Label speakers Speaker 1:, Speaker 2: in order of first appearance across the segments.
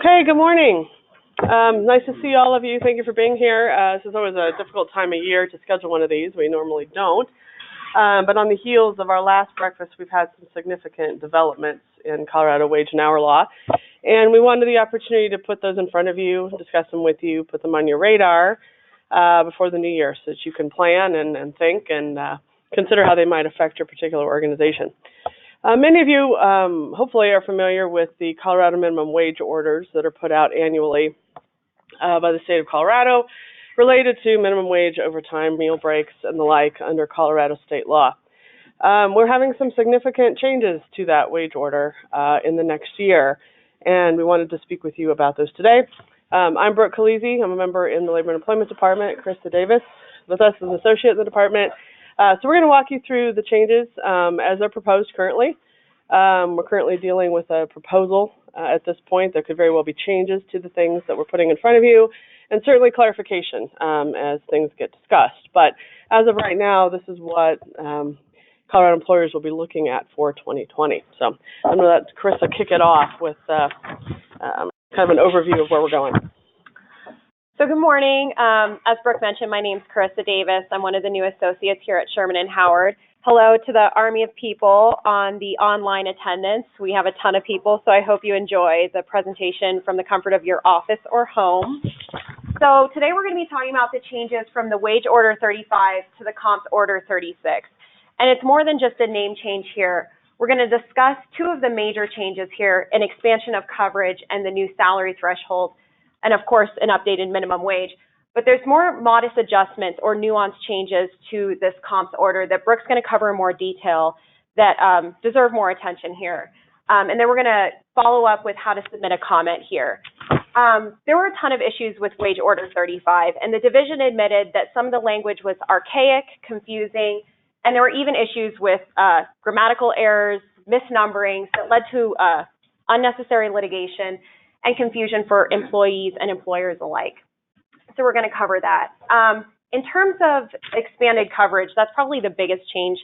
Speaker 1: Okay, good morning. Nice to see all of you. Thank you for being here. This is always a difficult time of year to schedule one of these. We normally don't. But on the heels of our last breakfast, we've had some significant developments in Colorado wage and hour law. And we wanted the opportunity to put those in front of you, discuss them with you, put them on your radar before the new year so that you can plan and think and consider how they might affect your particular organization. Many of you hopefully are familiar with the Colorado minimum wage orders that are put out annually by the state of Colorado related to minimum wage, overtime, meal breaks, and the like under Colorado state law. We're having some significant changes to that wage order in the next year, and we wanted to speak with you about those today. I'm Brooke Khaleesi. I'm a member in the Labor and Employment Department. Krista Davis with us as an associate in the department. So we're going to walk you through the changes as they're proposed currently. We're currently dealing with a proposal at this point. There could very well be changes to the things that we're putting in front of you, and certainly clarification as things get discussed. But as of right now, this is what Colorado employers will be looking at for 2020. So I'm going to let Krista kick it off with kind of an overview of where we're going.
Speaker 2: So good morning. As Brooke mentioned, my name's Carissa Davis. I'm one of the new associates here at Sherman and Howard. Hello to the army of people on the online attendance. We have a ton of people, so I hope you enjoy the presentation from the comfort of your office or home. So today we're going to be talking about the changes from the Wage Order 35 to the Comps Order 36. And it's more than just a name change here. We're going to discuss two of the major changes here, an expansion of coverage and the new salary threshold, and of course, an updated minimum wage. But there's more modest adjustments or nuanced changes to this comps order that Brooke's going to cover in more detail that deserve more attention here. And then we're going to follow up with how to submit a comment here. There were a ton of issues with Wage Order 35, and the division admitted that some of the language was archaic, confusing, and there were even issues with grammatical errors, misnumberings that led to unnecessary litigation and confusion for employees and employers alike. So we're going to cover that. In terms of expanded coverage, that's probably the biggest change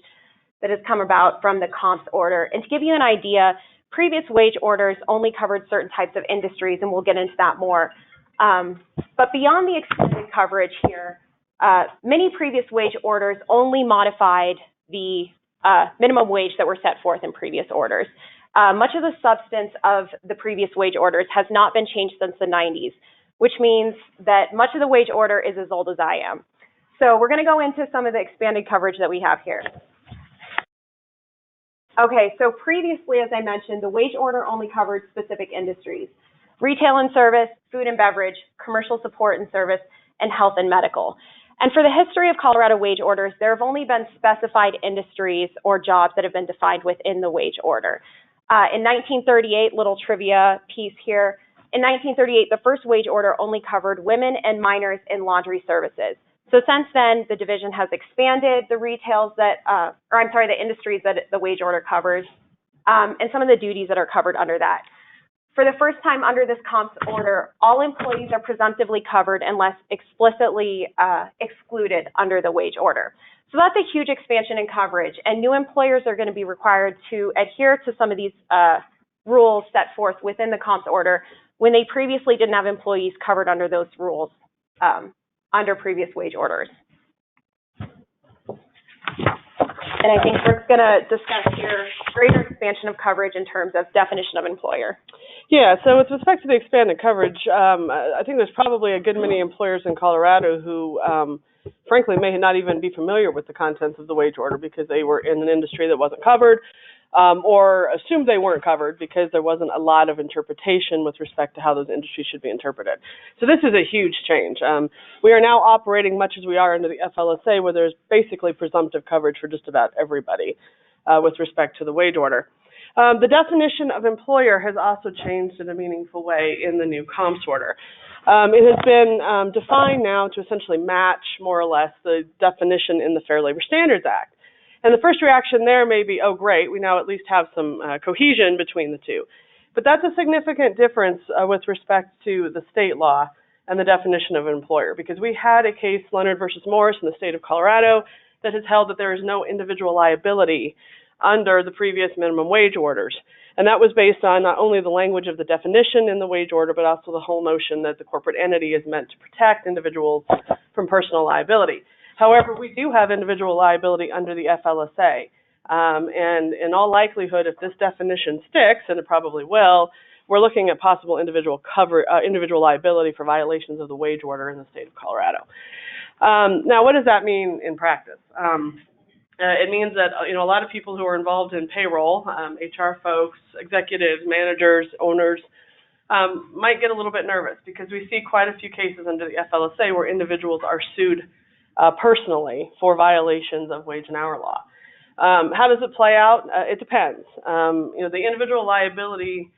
Speaker 2: that has come about from the comps order. And to give you an idea, previous wage orders only covered certain types of industries, and we'll get into that more. But beyond the expanded coverage here, many previous wage orders only modified the minimum wage that were set forth in previous orders. Much of the substance of the previous wage orders has not been changed since the 90s, which means that much of the wage order is as old as I am. So we're going to go into some of the expanded coverage that we have here. Okay, so previously, as I mentioned, the wage order only covered specific industries: retail and service, food and beverage, commercial support and service, and health and medical. And for the history of Colorado wage orders, there have only been specified industries or jobs that have been defined within the wage order. In 1938, little trivia piece here, in 1938, the first wage order only covered women and minors in laundry services. So since then, the division has expanded the the industries that the wage order covers, and some of the duties that are covered under that. For the first time under this comps order, all employees are presumptively covered unless explicitly excluded under the wage order. So that's a huge expansion in coverage, and new employers are going to be required to adhere to some of these rules set forth within the comps order when they previously didn't have employees covered under those rules under previous wage orders. And I think we're going to discuss here greater expansion of coverage in terms of definition of employer.
Speaker 1: Yeah, so with respect to the expanded coverage, I think there's probably a good many employers in Colorado who, frankly, may not even be familiar with the contents of the wage order because they were in an industry that wasn't covered, or assumed they weren't covered because there wasn't a lot of interpretation with respect to how those industries should be interpreted. So this is a huge change. We are now operating much as we are under the FLSA, where there's basically presumptive coverage for just about everybody with respect to the wage order. The definition of employer has also changed in a meaningful way in the new comps order. It has been defined now to essentially match, more or less, the definition in the Fair Labor Standards Act. And the first reaction there may be, oh, great, we now at least have some cohesion between the two. But that's a significant difference with respect to the state law and the definition of an employer, because we had a case, Leonard versus Morris, in the state of Colorado, that has held that there is no individual liability under the previous minimum wage orders. And that was based on not only the language of the definition in the wage order, but also the whole notion that the corporate entity is meant to protect individuals from personal liability. However, we do have individual liability under the FLSA. And in all likelihood, if this definition sticks, and it probably will, we're looking at possible individual liability for violations of the wage order in the state of Colorado. Now, what does that mean in practice? It means that a lot of people who are involved in payroll, HR folks, executives, managers, owners, might get a little bit nervous because we see quite a few cases under the FLSA where individuals are sued personally for violations of wage and hour law. How does it play out? It depends. The individual liability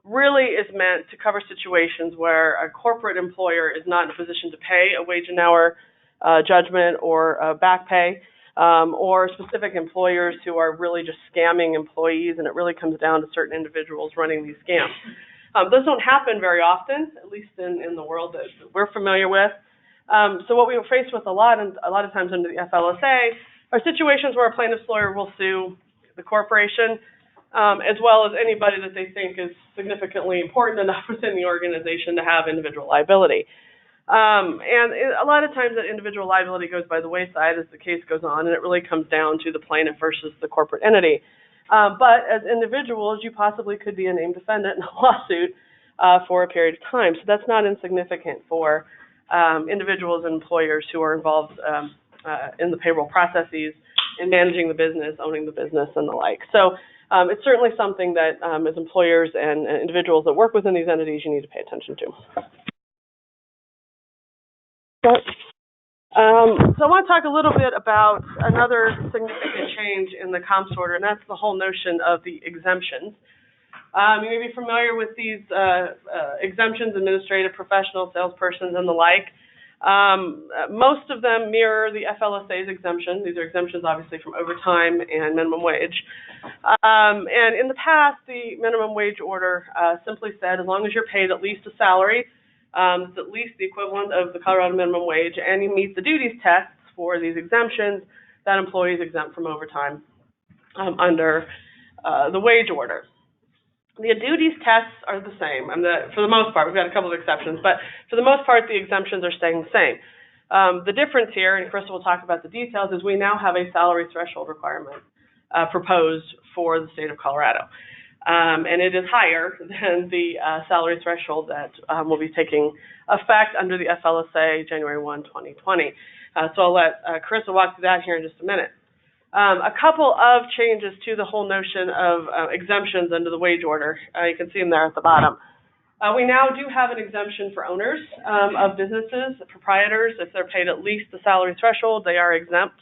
Speaker 1: really is meant to cover situations where a corporate employer is not in a position to pay a wage and hour judgment or back pay, or specific employers who are really just scamming employees, and it really comes down to certain individuals running these scams. Those don't happen very often, at least in the world that we're familiar with. So what we were faced with a lot of times under the FLSA are situations where a plaintiff's lawyer will sue the corporation, as well as anybody that they think is significantly important enough within the organization to have individual liability. And a lot of times that individual liability goes by the wayside as the case goes on, and it really comes down to the plaintiff versus the corporate entity. But as individuals, you possibly could be a named defendant in a lawsuit for a period of time. So that's not insignificant for individuals and employers who are involved in the payroll processes, in managing the business, owning the business, and the like. So it's certainly something that as employers and individuals that work within these entities, you need to pay attention to. So I want to talk a little bit about another significant change in the comps order, and that's the whole notion of the exemptions. You may be familiar with these exemptions, administrative, professional, salespersons, and the like. Most of them mirror the FLSA's exemption. These are exemptions, obviously, from overtime and minimum wage. And in the past, the minimum wage order simply said, as long as you're paid at least a salary, it's at least the equivalent of the Colorado minimum wage, and you meet the duties tests for these exemptions, that employee is exempt from overtime under the wage order. The duties tests are the same, for the most part. We've got a couple of exceptions, but for the most part, the exemptions are staying the same. The difference here, and Krista will talk about the details, is we now have a salary threshold requirement proposed for the state of Colorado. And it is higher than the salary threshold that will be taking effect under the FLSA January 1, 2020. So I'll let Carissa walk through that here in just a minute. A couple of changes to the whole notion of exemptions under the wage order. You can see them there at the bottom. We now do have an exemption for owners of businesses, proprietors. If they're paid at least the salary threshold, they are exempt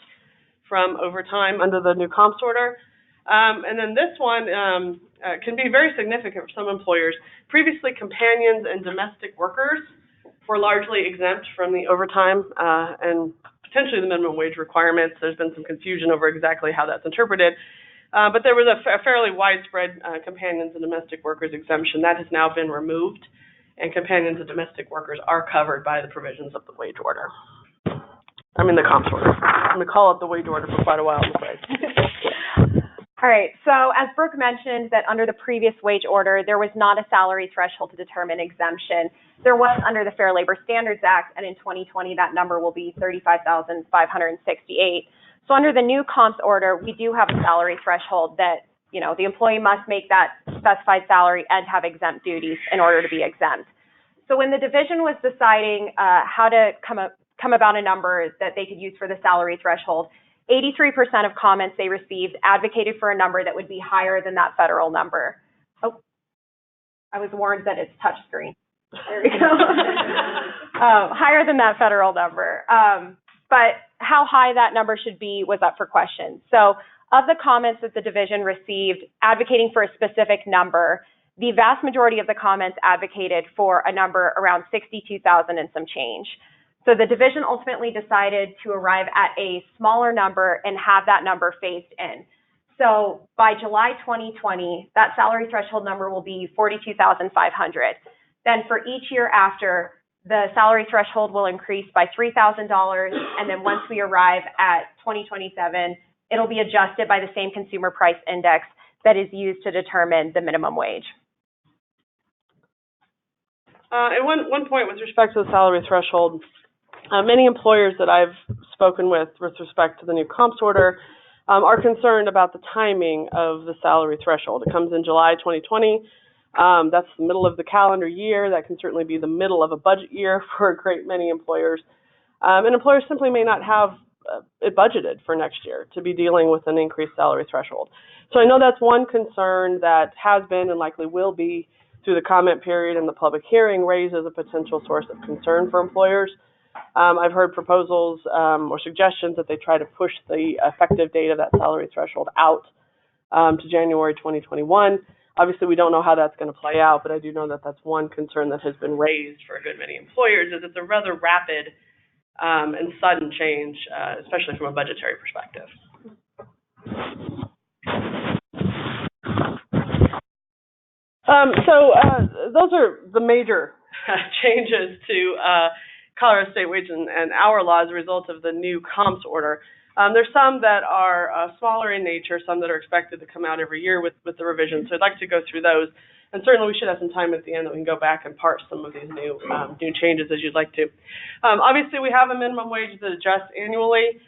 Speaker 1: from overtime under the new comps order. And then this one can be very significant for some employers. Previously, companions and domestic workers were largely exempt from the overtime and potentially the minimum wage requirements. There's been some confusion over exactly how that's interpreted. But there was a fairly widespread companions and domestic workers exemption. That has now been removed, and companions and domestic workers are covered by the provisions of the wage order. The comps order. I'm going to call it the wage order for quite a while, I'm afraid.
Speaker 2: All right, so as Brooke mentioned that under the previous wage order, there was not a salary threshold to determine exemption. There was under the Fair Labor Standards Act, and in 2020, that number will be $35,568. So under the new comps order, we do have a salary threshold that, the employee must make that specified salary and have exempt duties in order to be exempt. So when the division was deciding how to come about a number that they could use for the salary threshold, 83% of comments they received advocated for a number that would be higher than that federal number. Oh, I was warned that it's touchscreen. There we go. Higher than that federal number. But how high that number should be was up for question. So of the comments that the division received advocating for a specific number, the vast majority of the comments advocated for a number around 62,000 and some change. So the division ultimately decided to arrive at a smaller number and have that number phased in. So by July 2020, that salary threshold number will be $42,500. Then for each year after, the salary threshold will increase by $3,000, and then once we arrive at 2027, it'll be adjusted by the same consumer price index that is used to determine the minimum wage.
Speaker 1: And one point with respect to the salary threshold, many employers that I've spoken with respect to the new comps order are concerned about the timing of the salary threshold. It comes in July 2020. That's the middle of the calendar year. That can certainly be the middle of a budget year for a great many employers. And employers simply may not have it budgeted for next year to be dealing with an increased salary threshold. So I know that's one concern that has been and likely will be through the comment period and the public hearing raised as a potential source of concern for employers. I've heard proposals or suggestions that they try to push the effective date of that salary threshold out to January 2021. Obviously, we don't know how that's going to play out, but I do know that that's one concern that has been raised for a good many employers, is it's a rather rapid and sudden change, especially from a budgetary perspective. Those are the major changes to Colorado State wage and hour law as a result of the new comps order. There's some that are smaller in nature, some that are expected to come out every year with the revisions. So I'd like to go through those. And certainly we should have some time at the end that we can go back and parse some of these new changes as you'd like to. Obviously, we have a minimum wage that adjusts annually.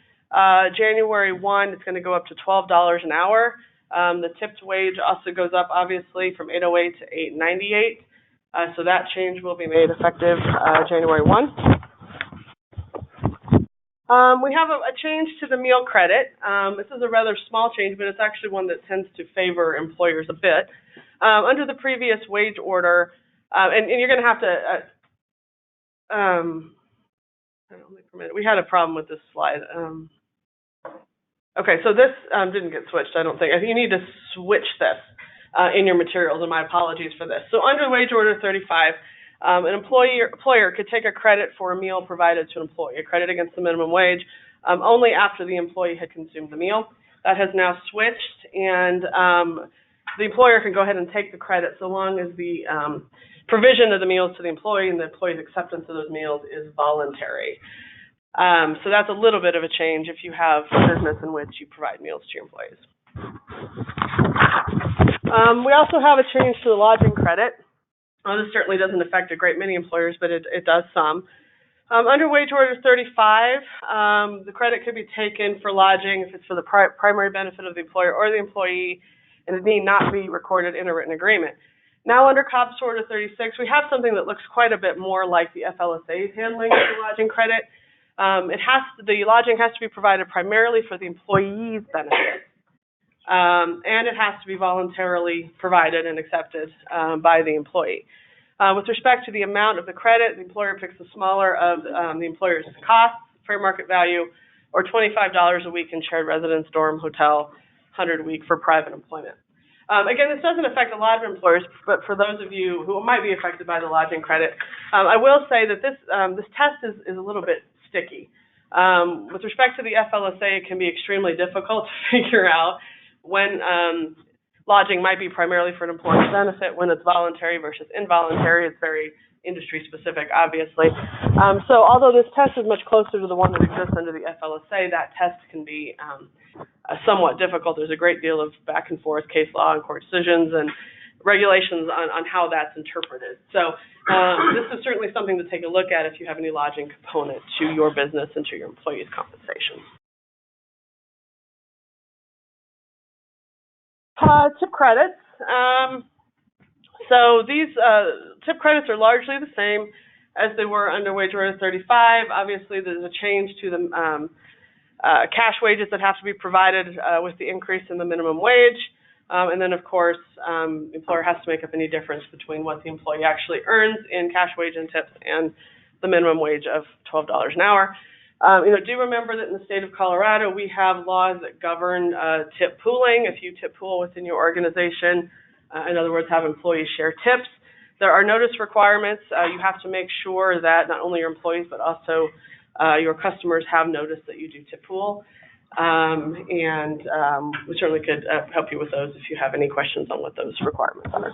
Speaker 1: January 1, it's going to go up to $12 an hour. The tipped wage also goes up, obviously, from $8.08 to $8.98. So that change will be made effective January 1. We have a change to the meal credit. This is a rather small change, but it's actually one that tends to favor employers a bit. Under the previous wage order, and you're going to have to, we had a problem with this slide. Okay, so this didn't get switched, I don't think. I think you need to switch this in your materials, and my apologies for this. So under wage order 35, an employer could take a credit for a meal provided to an employee, a credit against the minimum wage, only after the employee had consumed the meal. That has now switched, and the employer can go ahead and take the credit so long as the provision of the meals to the employee and the employee's acceptance of those meals is voluntary. So that's a little bit of a change if you have a business in which you provide meals to your employees. We also have a change to the lodging credit. This certainly doesn't affect a great many employers, but it does some. Under wage order 35, the credit could be taken for lodging if it's for the primary benefit of the employer or the employee, and it need not be recorded in a written agreement. Now under comps order 36, we have something that looks quite a bit more like the FLSA's handling of the lodging credit. The lodging has to be provided primarily for the employee's benefit. And it has to be voluntarily provided and accepted by the employee. With respect to the amount of the credit, the employer picks the smaller of the employer's costs, fair market value, or $25 a week in shared residence, dorm, hotel, $100 a week for private employment. Again, this doesn't affect a lot of employers, but for those of you who might be affected by the lodging credit, I will say that this test is a little bit sticky. With respect to the FLSA, it can be extremely difficult to figure out when lodging might be primarily for an employee's benefit, when it's voluntary versus involuntary. It's very industry specific, obviously. So although this test is much closer to the one that exists under the FLSA, that test can be somewhat difficult. There's a great deal of back and forth case law and court decisions and regulations on how that's interpreted. So this is certainly something to take a look at if you have any lodging component to your business and to your employees' compensation. Tip credits. So these tip credits are largely the same as they were under wage order 35. Obviously, there's a change to the cash wages that have to be provided with the increase in the minimum wage. And then, of course, the employer has to make up any difference between what the employee actually earns in cash wage and tips and the minimum wage of $12 an hour. Do remember that in the state of Colorado, we have laws that govern tip pooling. If you tip pool within your organization, in other words, have employees share tips, there are notice requirements. You have to make sure that not only your employees, but also your customers have noticed that you do tip pool. We certainly could help you with those if you have any questions on what those requirements are.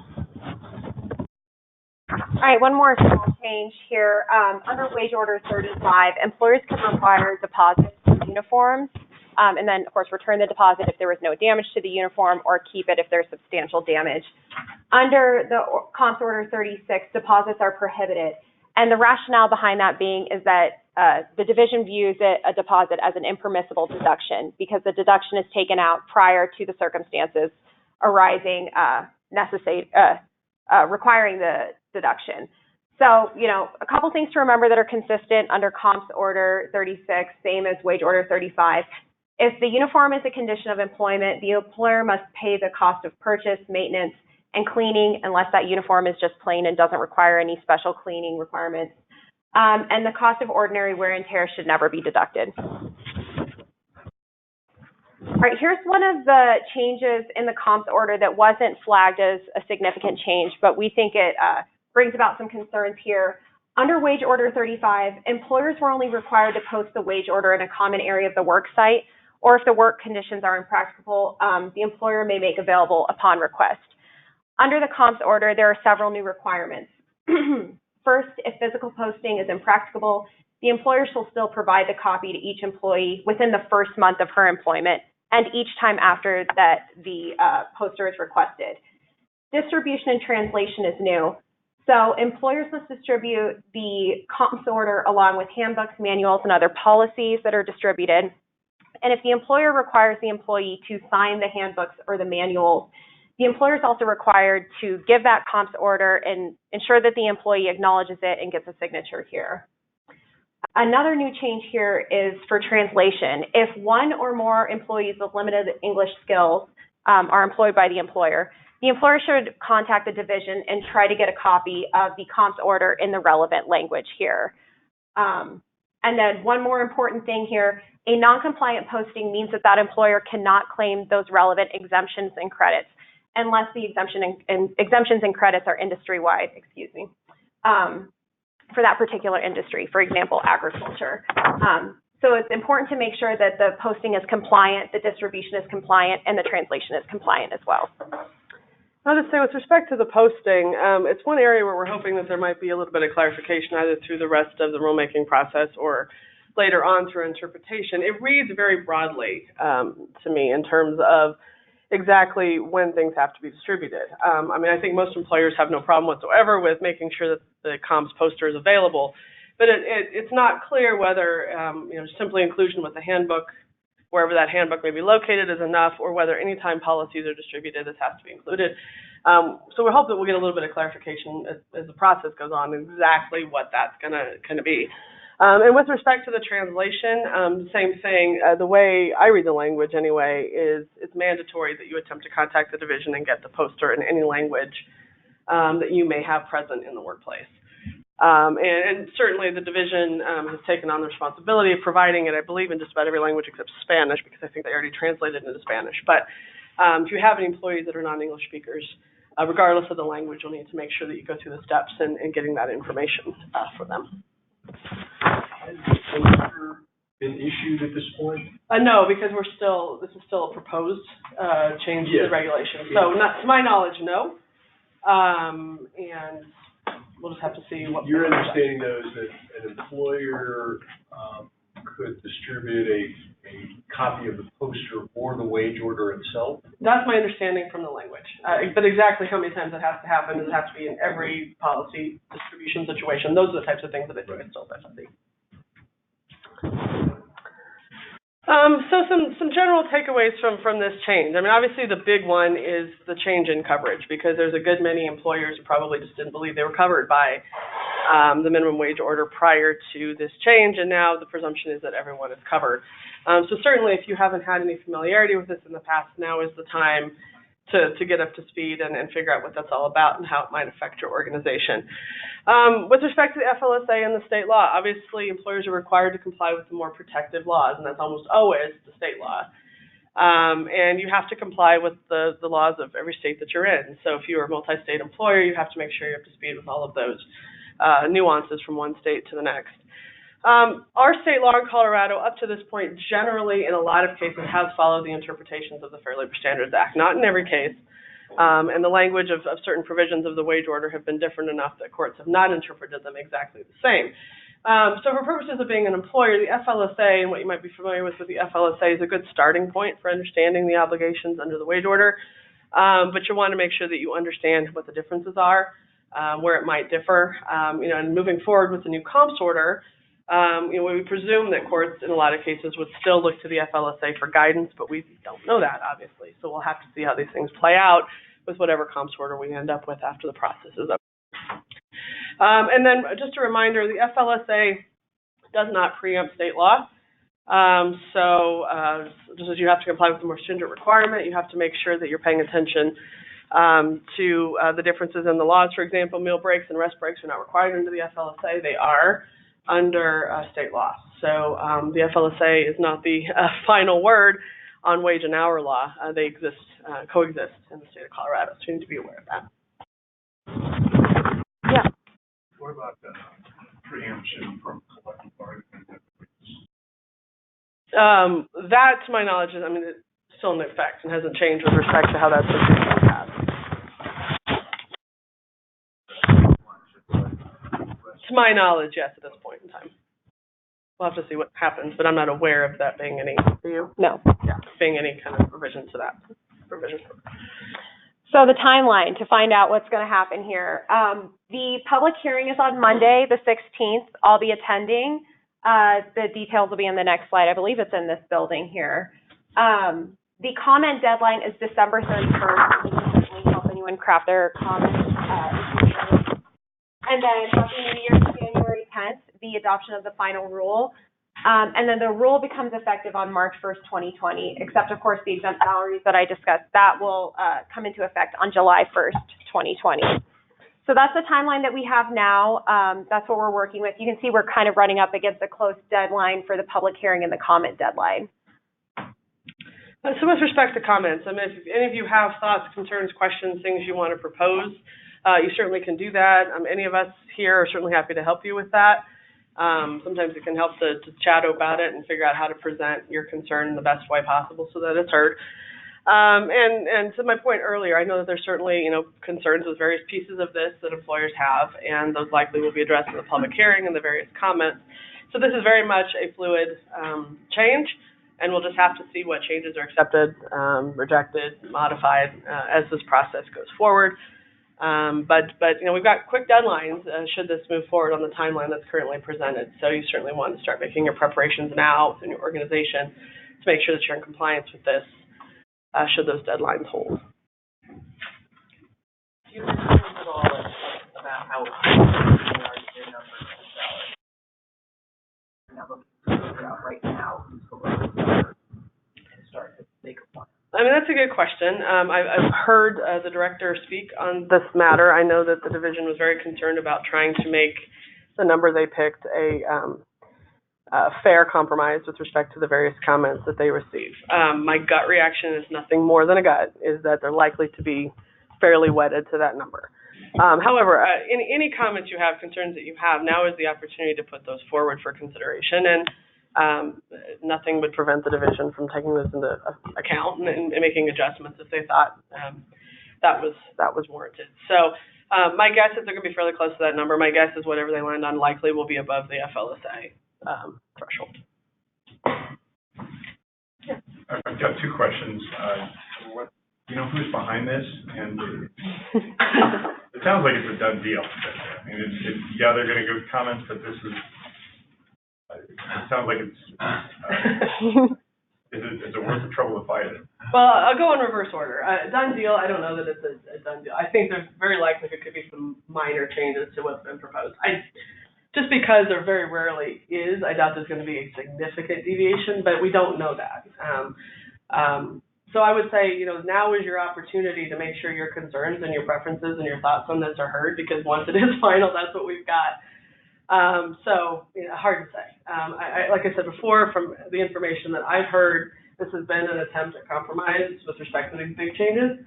Speaker 2: All right, one more small change here. Under wage order 35, employers can require deposits for uniforms and then, of course, return the deposit if there was no damage to the uniform, or keep it if there's substantial damage. Under the COMPS Order 36, deposits are prohibited. And the rationale behind that being is that the division views a deposit as an impermissible deduction because the deduction is taken out prior to the circumstances arising, requiring the deduction. So, a couple things to remember that are consistent under COMPS Order 36, same as Wage Order 35. If the uniform is a condition of employment, the employer must pay the cost of purchase, maintenance, and cleaning unless that uniform is just plain and doesn't require any special cleaning requirements. And the cost of ordinary wear and tear should never be deducted. All right, here's one of the changes in the COMPS order that wasn't flagged as a significant change, but we think it brings about some concerns here. Under Wage Order 35, employers were only required to post the wage order in a common area of the work site, or if the work conditions are impracticable, the employer may make available upon request. Under the COMPS order, there are several new requirements. First, if physical posting is impracticable, the employer shall still provide the copy to each employee within the first month of her employment and each time after that the poster is requested. Distribution and translation is new. So employers must distribute the COMPS order along with handbooks, manuals, and other policies that are distributed. And if the employer requires the employee to sign the handbooks or the manuals, the employer is also required to give that COMPS order and ensure that the employee acknowledges it and gets a signature here. Another new change here is for translation. If one or more employees with limited English skills are employed by the employer should contact the division and try to get a copy of the COMPS order in the relevant language here. And then one more important thing here, a non-compliant posting means that employer cannot claim those relevant exemptions and credits unless the exemptions and credits are industry-wide, for that particular industry, for example, agriculture. So it's important to make sure that the posting is compliant, the distribution is compliant, and the translation is compliant as well.
Speaker 1: I'll just say with respect to the posting, it's one area where we're hoping that there might be a little bit of clarification either through the rest of the rulemaking process or later on through interpretation. It reads very broadly to me in terms of exactly when things have to be distributed. I think most employers have no problem whatsoever with making sure that the COMPS poster is available, but it's not clear whether simply inclusion with the handbook, wherever that handbook may be located, is enough, or whether anytime policies are distributed, this has to be included. So we hope that we'll get a little bit of clarification as the process goes on exactly what that's going to be. And with respect to the translation, same thing. The way I read the language anyway is it's mandatory that you attempt to contact the division and get the poster in any language that you may have present in the workplace. And certainly the division has taken on the responsibility of providing it, I believe, in just about every language except Spanish, because I think they already translated into Spanish. But if you have any employees that are non-English speakers, regardless of the language, you'll need to make sure that you go through the steps in getting that information for them.
Speaker 3: Has the poster been issued at this point?
Speaker 1: No, because this is still a proposed change to the regulation. So, not to my knowledge, no. And we'll just have to see what.
Speaker 3: Your understanding, though, is that an employer could distribute a copy of the poster or the wage order itself?
Speaker 1: That's my understanding from the language. But exactly how many times it has to happen, does it have to be in every policy distribution situation? Those are the types of things that I think it's still best to see. So some general takeaways from this change. Obviously the big one is the change in coverage, because there's a good many employers who probably just didn't believe they were covered by the minimum wage order prior to this change, and now the presumption is that everyone is covered. So certainly if you haven't had any familiarity with this in the past, now is the time to get up to speed and figure out what that's all about and how it might affect your organization. With respect to the FLSA and the state law, obviously employers are required to comply with the more protective laws, and that's almost always the state law. And you have to comply with the laws of every state that you're in. So if you're a multi-state employer, you have to make sure you're up to speed with all of those nuances from one state to the next. Our state law in Colorado, up to this point, generally, in a lot of cases, has followed the interpretations of the Fair Labor Standards Act. Not in every case, and the language of certain provisions of the wage order have been different enough that courts have not interpreted them exactly the same. So for purposes of being an employer, the FLSA, and what you might be familiar with the FLSA, is a good starting point for understanding the obligations under the wage order. But you want to make sure that you understand what the differences are, where it might differ. And moving forward with the new comps order, we presume that courts in a lot of cases would still look to the FLSA for guidance, but we don't know that, obviously. So we'll have to see how these things play out with whatever comps order we end up with after the process is up. And then just a reminder, the FLSA does not preempt state law. Just as you have to comply with the more stringent requirement, you have to make sure that you're paying attention to the differences in the laws. For example, meal breaks and rest breaks are not required under the FLSA. They are under state law. So the FLSA is not the final word on wage and hour law. They coexist in the state of Colorado, so you need to be aware of that. Yeah.
Speaker 4: What about the preemption from collective bargaining?
Speaker 1: That, to my knowledge, it's still in effect and hasn't changed with respect to how that's been in the past. To my knowledge, yes, at this point in time. We'll have to see what happens, but I'm not aware of that being any, for you?
Speaker 2: No.
Speaker 1: Yeah, being any kind of provision to that provision.
Speaker 2: So the timeline to find out what's going to happen here. The public hearing is on Monday, the 16th. I'll be attending. The details will be in the next slide. I believe it's in this building here. The comment deadline is December 31st. We can certainly help anyone craft their comments. And then Happy New Year, January 10th, the adoption of the final rule. And then the rule becomes effective on March 1st, 2020, except, of course, the exempt salaries that I discussed. That will come into effect on July 1st, 2020. So that's the timeline that we have now. That's what we're working with. You can see we're kind of running up against a close deadline for the public hearing and the comment deadline.
Speaker 1: So with respect to comments, if any of you have thoughts, concerns, questions, things you want to propose, you certainly can do that. Any of us here are certainly happy to help you with that. Sometimes it can help to chat about it and figure out how to present your concern in the best way possible so that it's heard. And to my point earlier, I know that there's certainly, concerns with various pieces of this that employers have, and those likely will be addressed in the public hearing and the various comments. So this is very much a fluid change, and we'll just have to see what changes are accepted, rejected, modified as this process goes forward. But we've got quick deadlines should this move forward on the timeline that's currently presented. So you certainly want to start making your preparations now within your organization to make sure that you're in compliance with this should those deadlines hold.
Speaker 5: Do you have questions at all about how it's your numbers to salary? I'm not looking to figure out right now who's going to start to make a plan.
Speaker 1: That's a good question. I've heard the director speak on this matter. I know that the division was very concerned about trying to make the number they picked a fair compromise with respect to the various comments that they received. My gut reaction is nothing more than a gut, is that they're likely to be fairly wedded to that number. However, any comments you have, concerns that you have, now is the opportunity to put those forward for consideration, and nothing would prevent the division from taking this into account and making adjustments if they thought that was warranted. So my guess is they're going to be fairly close to that number. My guess is whatever they land on likely will be above the FLSA threshold.
Speaker 4: Yeah. I've got two questions. Who's behind this? And it sounds like it's a done deal. They're going to give comments, but this is. It sounds like it's. Is it worth the trouble to fight it?
Speaker 1: Well, I'll go in reverse order. Done deal. I don't know that it's a done deal. I think there's very likely there could be some minor changes to what's been proposed. Just because there very rarely is, I doubt there's going to be a significant deviation, but we don't know that. So I would say, now is your opportunity to make sure your concerns and your preferences and your thoughts on this are heard, because once it is final, that's what we've got. Hard to say. Like I said before, from the information that I've heard, this has been an attempt at compromise with respect to these big changes.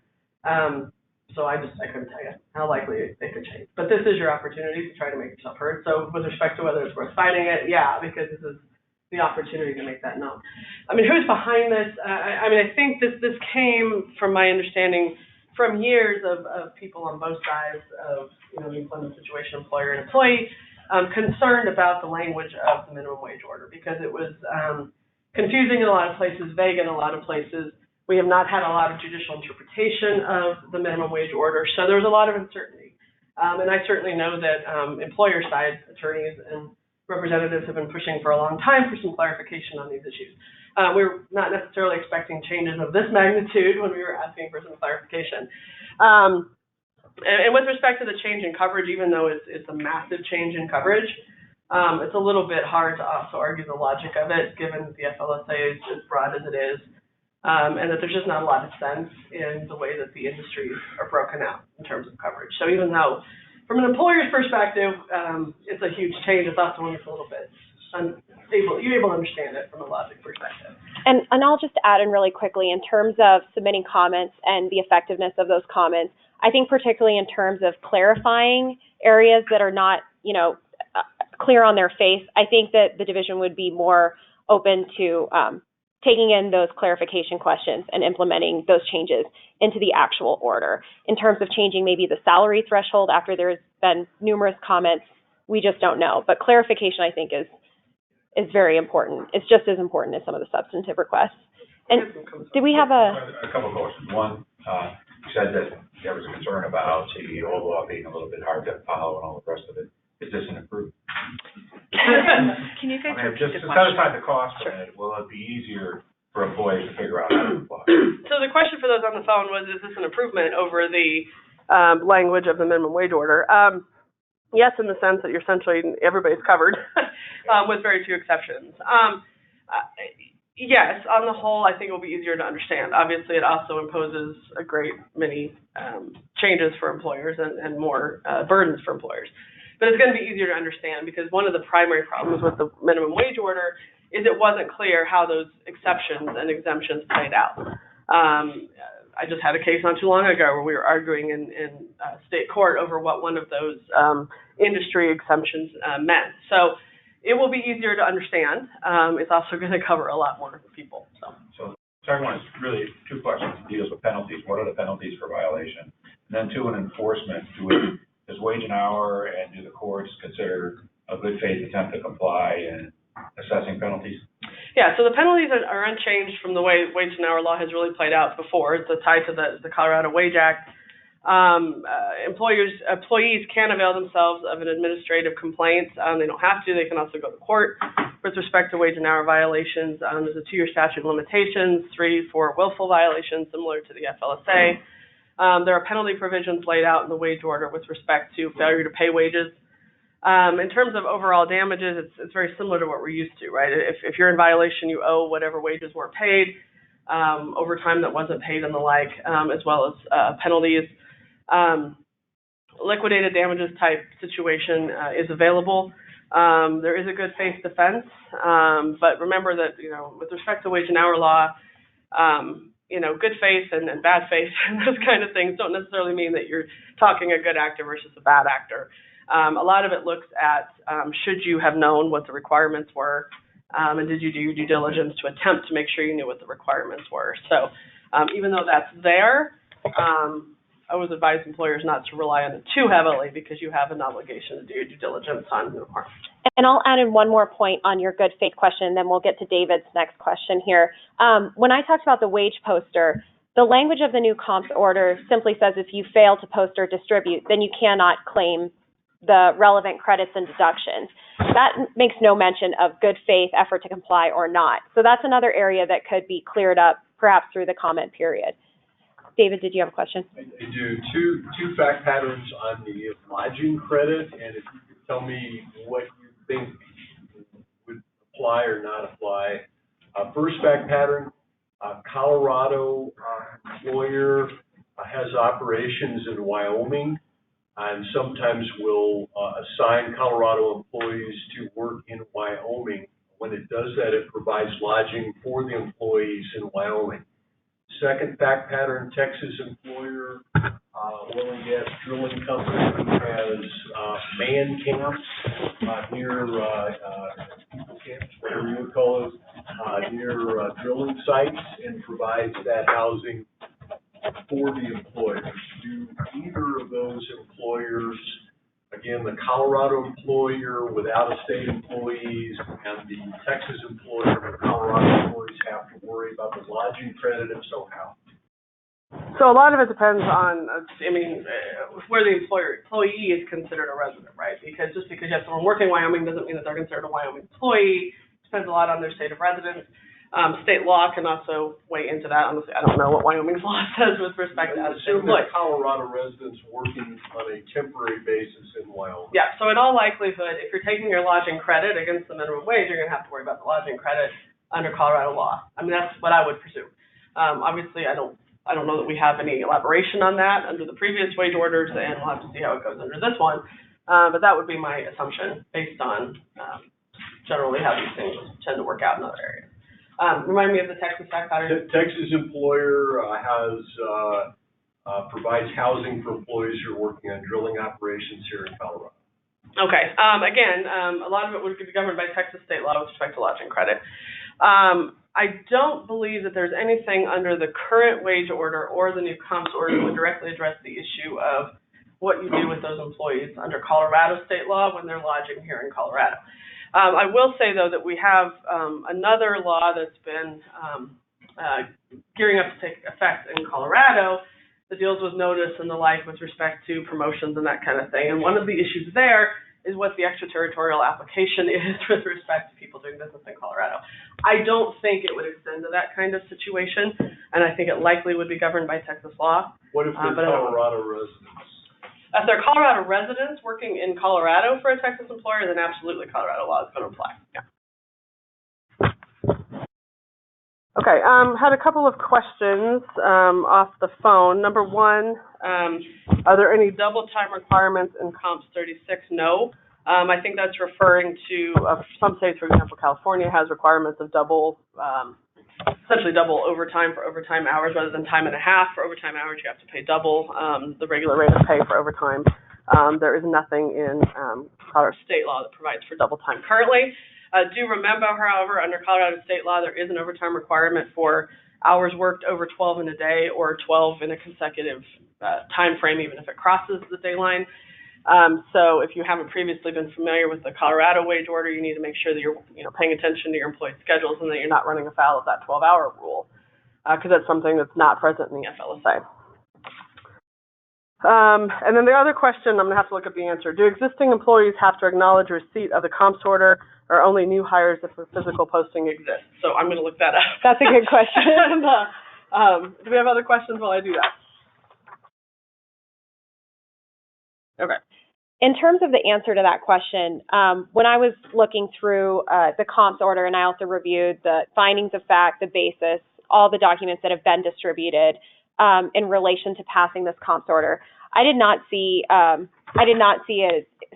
Speaker 1: So I couldn't tell you how likely they could change. But this is your opportunity to try to make yourself heard. So with respect to whether it's worth fighting it, yeah, because this is the opportunity to make that known. Who's behind this? I think this came, from my understanding, from years of people on both sides of the employment situation, employer and employee, concerned about the language of the minimum wage order because it was confusing in a lot of places, vague in a lot of places. We have not had a lot of judicial interpretation of the minimum wage order, so there's a lot of uncertainty. And I certainly know that employer side attorneys and representatives have been pushing for a long time for some clarification on these issues. We were not necessarily expecting changes of this magnitude when we were asking for some clarification. And with respect to the change in coverage, even though it's a massive change in coverage, it's a little bit hard to also argue the logic of it, given that the FLSA is as broad as it is, and that there's just not a lot of sense in the way that the industries are broken out in terms of coverage. So even though, from an employer's perspective, it's a huge change, it's also when it's a little bit you're able to understand it from a logic perspective.
Speaker 2: And I'll just add in really quickly, in terms of submitting comments and the effectiveness of those comments, I think particularly in terms of clarifying areas that are not, clear on their face, I think that the division would be more open to taking in those clarification questions and implementing those changes into the actual order. In terms of changing maybe the salary threshold after there's been numerous comments, we just don't know. But clarification, I think, is very important. It's just as important as some of the substantive requests. And did we have
Speaker 6: A couple of questions. One, you said that there was a concern about CEO law being a little bit hard to follow and all the rest of it. Is this an improvement?
Speaker 5: Can you guys repeat
Speaker 6: Just
Speaker 5: the
Speaker 6: to
Speaker 5: question?
Speaker 6: satisfy the cost of it, will it be easier for employees to figure out how to apply?
Speaker 1: So the question for those on the phone was, is this an improvement over the language of the minimum wage order? Yes, in the sense that you're essentially everybody's covered, with very few exceptions. Yes, on the whole, I think it will be easier to understand. Obviously, it also imposes a great many changes for employers and more burdens for employers. But it's going to be easier to understand because one of the primary problems with the minimum wage order is it wasn't clear how those exceptions and exemptions played out. I just had a case not too long ago where we were arguing in state court over what one of those industry exemptions meant. So it will be easier to understand. It's also going to cover a lot more people.
Speaker 6: So second one is really two questions. It deals with penalties. What are the penalties for violation? And then two, in enforcement, does wage and hour and do the courts consider a good faith attempt to comply in assessing penalties?
Speaker 1: Yeah, so the penalties are unchanged from the way wage and hour law has really played out before. It's tied to the Colorado Wage Act. Employees can avail themselves of an administrative complaint. They don't have to. They can also go to court. With respect to wage and hour violations, there's a 2-year statute of limitations, 3 for willful violations, similar to the FLSA. There are penalty provisions laid out in the wage order with respect to failure to pay wages. In terms of overall damages, it's very similar to what we're used to, right? If you're in violation, you owe whatever wages weren't paid, overtime that wasn't paid and the like, as well as penalties. Liquidated damages type situation is available. There is a good faith defense, but remember that, with respect to wage and hour law, good faith and bad faith and those kind of things don't necessarily mean that you're talking a good actor versus a bad actor. A lot of it looks at should you have known what the requirements were, and did you do your due diligence to attempt to make sure you knew what the requirements were. So even though that's there, I would advise employers not to rely on it too heavily because you have an obligation to do your due diligence on the requirements.
Speaker 2: And I'll add in one more point on your good faith question, then we'll get to David's next question here. When I talked about the wage poster, the language of the new comps order simply says if you fail to post or distribute, then you cannot claim the relevant credits and deductions. That makes no mention of good faith, effort to comply, or not. So that's another area that could be cleared up perhaps through the comment period. David, did you have a question?
Speaker 3: I do. Two fact patterns on the lodging credit, and if you could tell me what you think would apply or not apply. First fact pattern, Colorado employer has operations in Wyoming and sometimes will assign Colorado employees to work in Wyoming. When it does that, it provides lodging for the employees in Wyoming. Second fact pattern, Texas employer, oil and gas drilling company has man camps near people camps, whatever you would call it, near drilling sites and provides that housing for the employers. Do either of those employers Again, the Colorado employer with out-of-state employees and the Texas employer with Colorado employees have to worry about the lodging credit, if so, how?
Speaker 1: So a lot of it depends on, where the employee is considered a resident, right? Because just because you have someone working in Wyoming doesn't mean that they're considered a Wyoming employee. Depends a lot on their state of residence. State law can also weigh into that. Honestly, I don't know what Wyoming's law says with respect to out-of-state
Speaker 3: Assume
Speaker 1: employees.
Speaker 3: that Colorado residents working on a temporary basis in Wyoming.
Speaker 1: Yeah, so in all likelihood, if you're taking your lodging credit against the minimum wage, you're gonna have to worry about the lodging credit under Colorado law. I mean, that's what I would presume. Obviously, I don't know that we have any elaboration on that under the previous wage orders, and we'll have to see how it goes under this one. But that would be my assumption based on, generally how these things tend to work out in other areas. Remind me of the Texas fact pattern.
Speaker 3: The Texas employer provides housing for employees who are working on drilling operations here in Colorado.
Speaker 1: Okay, again, a lot of it would be governed by Texas state law with respect to lodging credit. I don't believe that there's anything under the current wage order or the new comps order that would directly address the issue of what you do with those employees under Colorado state law when they're lodging here in Colorado. I will say, though, that we have another law that's been gearing up to take effect in Colorado that deals with notice and the like with respect to promotions and that kind of thing. And one of the issues there is what the extraterritorial application is with respect to people doing business in Colorado. I don't think it would extend to that kind of situation, and I think it likely would be governed by Texas law.
Speaker 3: What if they're Colorado residents?
Speaker 1: If they're Colorado residents working in Colorado for a Texas employer, then absolutely Colorado law is going to apply. Yeah. Okay, had a couple of questions off the phone. Number one, are there any double time requirements in Comps 36? No. I think that's referring to some states, for example, California has requirements of essentially double overtime for overtime hours rather than time and a half for overtime hours. You have to pay double the regular rate of pay for overtime. There is nothing in Colorado state law that provides for double time currently. Do remember, however, under Colorado state law, there is an overtime requirement for hours worked over 12 in a day or 12 in a consecutive time frame, even if it crosses the day line. So if you haven't previously been familiar with the Colorado wage order, you need to make sure that you're paying attention to your employees' schedules and that you're not running afoul of that 12-hour rule, because that's something that's not present in the FLSA. And then the other question, I'm going to have to look up the answer. Do existing employees have to acknowledge receipt of the comps order, or only new hires if a physical posting exists? So I'm going to look that up.
Speaker 2: That's a good question.
Speaker 1: Do we have other questions while I do that? Okay.
Speaker 2: In terms of the answer to that question, when I was looking through the comps order, and I also reviewed the findings of fact, the basis, all the documents that have been distributed in relation to passing this comps order, I did not see a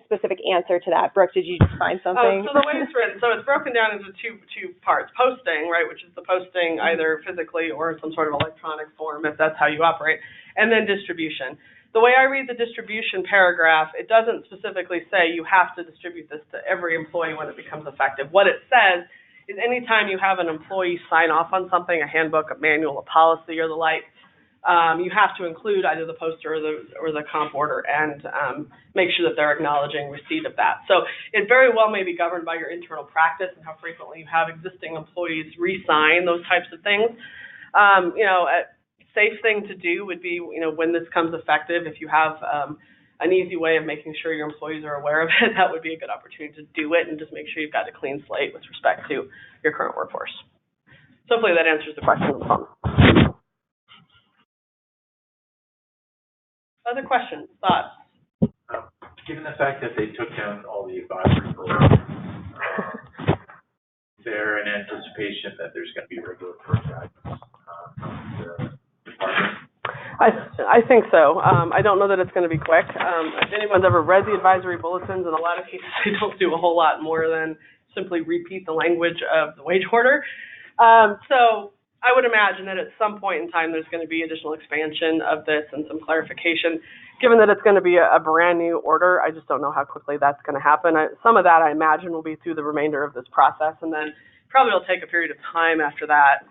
Speaker 2: specific answer to that. Brooke, did you just find something?
Speaker 1: So the way it's written, so it's broken down into two parts. Posting, right, which is the posting either physically or in some sort of electronic form, if that's how you operate, and then distribution. The way I read the distribution paragraph, it doesn't specifically say you have to distribute this to every employee when it becomes effective. What it says is anytime you have an employee sign off on something, a handbook, a manual, a policy, or the like, you have to include either the poster or the comp order and make sure that they're acknowledging receipt of that. So it very well may be governed by your internal practice and how frequently you have existing employees re-sign those types of things. A safe thing to do would be, when this comes effective, if you have an easy way of making sure your employees are aware of it, that would be a good opportunity to do it and just make sure you've got a clean slate with respect to your current workforce. So hopefully that answers the question on the phone. Other questions, thoughts?
Speaker 6: Given the fact that they took down all the advisory programs, is there an anticipation that there's going to be regulatory guidance from the department?
Speaker 1: I think so. I don't know that it's going to be quick. If anyone's ever read the advisory bulletins, in a lot of cases they don't do a whole lot more than simply repeat the language of the wage order. So I would imagine that at some point in time there's going to be additional expansion of this and some clarification. Given that it's going to be a brand new order, I just don't know how quickly that's going to happen. Some of that I imagine will be through the remainder of this process, and then probably will take a period of time after that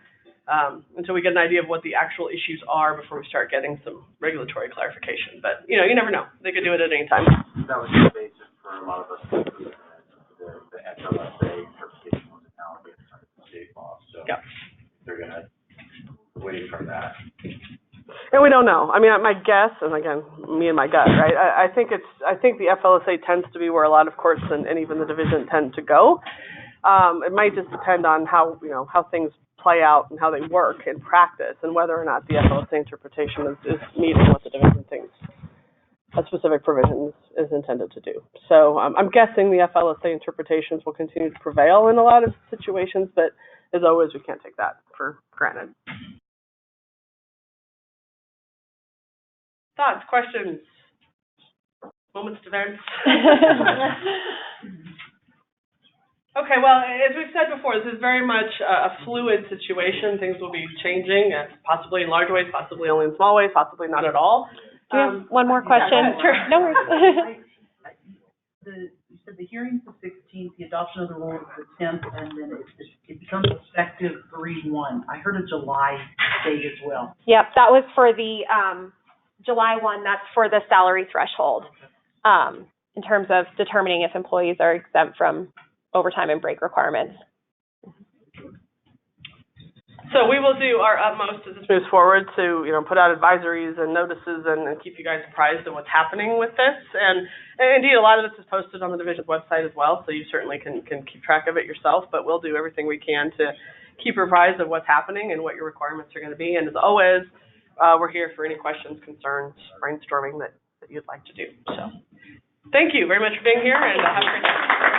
Speaker 1: until we get an idea of what the actual issues are before we start getting some regulatory clarification. But, you never know. They could do it at any time.
Speaker 7: That was the basis for a lot of us, the FLSA certification was allocated under the state law, so
Speaker 1: Yep.
Speaker 7: they're gonna wait from that.
Speaker 1: And we don't know. I mean, my guess, and again, me and my gut, right? I think the FLSA tends to be where a lot of courts and even the division tend to go. It might just depend on how things play out and how they work in practice, and whether or not the FLSA interpretation is meeting what the division thinks a specific provision is intended to do. So I'm guessing the FLSA interpretations will continue to prevail in a lot of situations, but as always, we can't take that for granted. Thoughts, questions, moments to vent? Okay, well, as we've said before, this is very much a fluid situation. Things will be changing, possibly in large ways, possibly only in small ways, possibly not at all.
Speaker 2: Do you have one more question?
Speaker 1: Sure.
Speaker 2: No worries.
Speaker 5: You said the hearing's the 16th, the adoption of the rule is the 10th, and then it becomes effective 3/1. I heard a July date as well.
Speaker 2: Yep, that was for the July 1, that's for the salary threshold, in terms of determining if employees are exempt from overtime and break requirements.
Speaker 1: So we will do our utmost as this moves forward to, put out advisories and notices and keep you guys apprised of what's happening with this. And indeed, a lot of this is posted on the division's website as well, so you certainly can keep track of it yourself, but we'll do everything we can to keep you apprised of what's happening and what your requirements are going to be. And as always, we're here for any questions, concerns, brainstorming that you'd like to do. So thank you very much for being here, and have a great day.